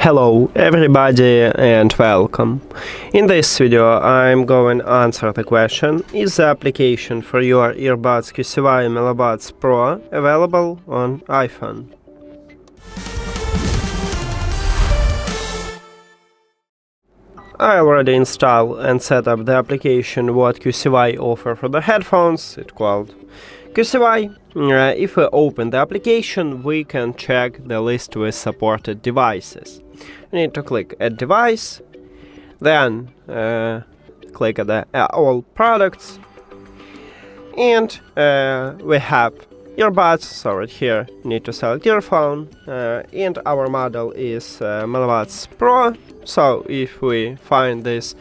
Hello everybody and welcome. In this video I'm going to answer the question: is the application for your earbuds QCY MeloBuds Pro available on iPhone? I already installed and set up the application what QCY offer for the headphones. It's called QCY. If we open the application, we can check the list with supported devices. We need to click Add Device, then click at the All Products, and we have earbuds. So right here, you need to select earphone, and our model is MeloBuds Pro. So if we find this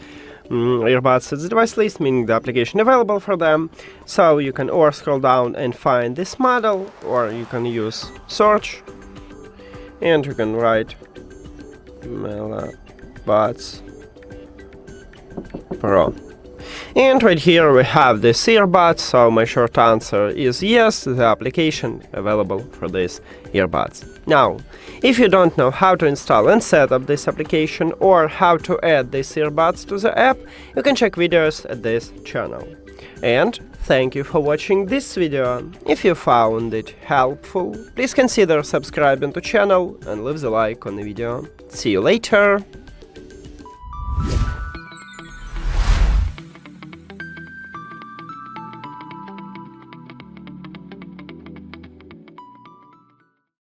earbuds at the device list, meaning the application available for them, so you can or scroll down and find this model, or you can use search and you can write MeloBuds Pro. And right here we have this earbuds, so my short answer is yes, the application available for these earbuds. Now, if you don't know how to install and set up this application or how to add these earbuds to the app, you can check videos at this channel. And thank you for watching this video. If you found it helpful, please consider subscribing to channel and leave the like on the video. See you later!